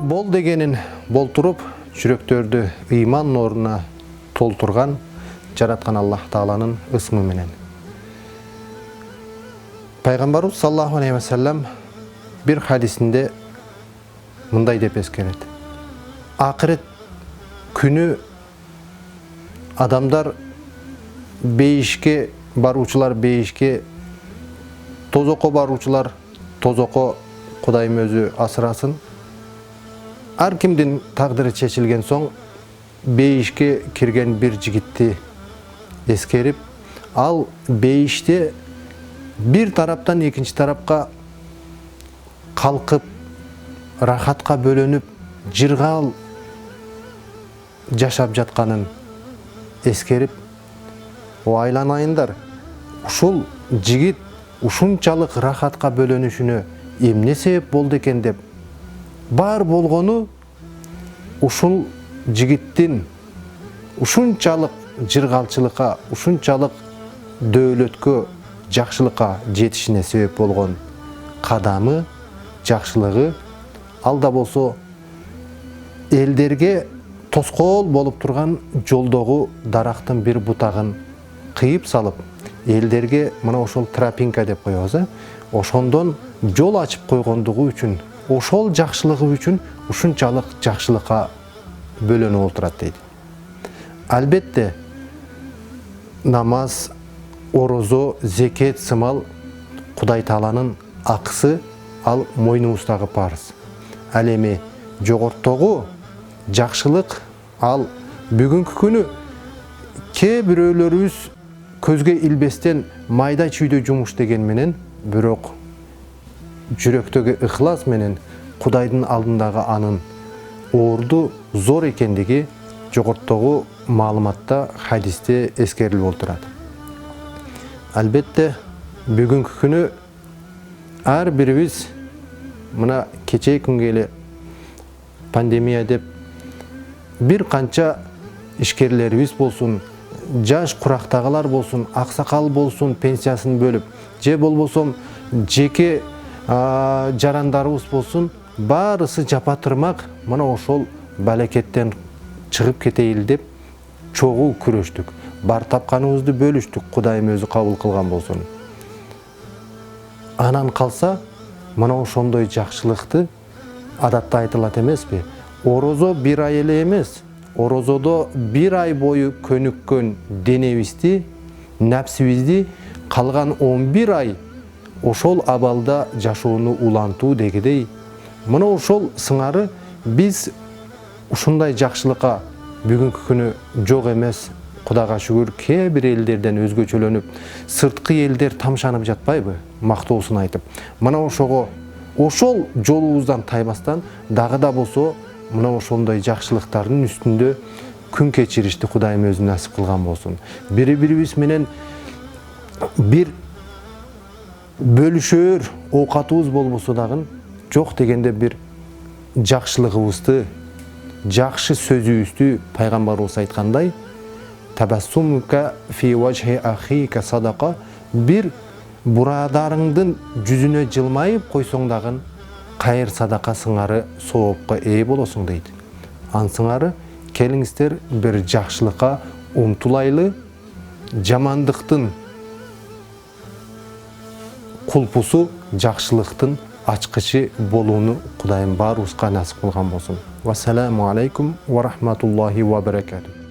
бол дегенин болтуруп, жүрөктөрдү ыйман нурuna толтурган жараткан Аллах Тааланын ысмы менен. Пайгамбарыбыз саллаллаху алейхи ва саллям bir hadisinde мындай деп эскерет. Акырет күнү адамдар бейишке баруучулар бейишке, тозокко баруучулар тозокко Кудайым өзү асырасын. Ар кимдин тагдыры чечилген соң бейишке кирген bir жигитти эскерип, ал бейиште bir тараптан экинчи тарапка калкып, рахатка бөлөнүп, жыргал жашап жатканын эскерип, айланайындар, ушул жигит ушунчалык рахатка бөлөнүшүнө эмне себеп болду экен деп, бар болгону ушул жигиттин ушунчалык жыргалчылыкка, ушунчалык дөөлөткө, жакшылыкка жетишине себеп болгон кадамы, жакшылыгы, ал да болсо элдерге тоскоол болуп турган жолдогу дарактын bir бутагын кыйып салып, элдерге мына ошол тропинка деп коебуз, ошондон жол ачып койгондугу үчүн, ошол жакшылыгы үчүн ушунчалык жакшылыкка бөлөнүп отурат дейт. Албетте намаз, орозо, зекет сымал Кудай Тааланын акысы, ал мойнубуздагы парыз. Ал эми жогорттогу жакшылык, ал бүгүнкү күнү кээ бирөөлөрүбүз көзгө илбестен майда чүйдө жумуш деген менен, бирок жүрөктөгү ыхлас менен Кудайдын алдындагы анын орду зор экендиги жогорттогу маалыматта, хадисте эскерилип отурат. Албетте бүгүнкү күнү ар бирибиз мына кечээ күнгө эле пандемия деп bir канча ишкерлерибиз болсун, жаш курактагылар болсун, аксакал болсун, пенсиясын бөлүп, же болбосом жеке жарандарыбыз болсун, баарысы жапатырмак мына ошол балекеттен чыгып кетейин деп чогуу күрөштүк. Бар тапканыбызды бөлүштүк, Кудайым өзү кабыл кылган болсун. Анан калса, мына ошондой жакшылыкты адатта айтылат эмеспи? Орозо bir ай эле эмес, орозодо bir ай бою көнүккөн денебизди, нәпсибизди калган 11 ай ошол абалда жашоону улантуу дегидей. Мына ошол сыңары биз ушундай жакшылыкка бүгүнкү күнү жок эмес. Кудайга шүгүр, кээ бир элдерден өзгөчөлөнүп, сырткы элдер тамшанып жатпайбы, мактоосун айтып. Мына ошого, ошол жолубуздан тайбастан, дагы да болсо, мына ошондой жакшылыктардын үстүндө күн кечиришти Кудайым өзү насип кылган болсун. Бири-бирибиз менен бир бөлүшөр оокатыбыз болбосо дагы, жок дегенде бир жакшылыгыбызды, жакшы сөзүбүздү пайгамбарыбыз айткандай, Tabassumuka fi vajhi akhika sadaqa, bir buradarыңдын жүзүнө жылмайып койсоң дагы кайыр садака сыңары соопко ээ болосуң дейт. Ансыңары келиңиздер бир жакшылыкка умтулайлы, жамандыктын кулпусу жакшылыктын ачкычы болууну Кудайым баарыбызга насип кылган болсун. Вассаламу алейкум ва рахматуллахи ва баракатух.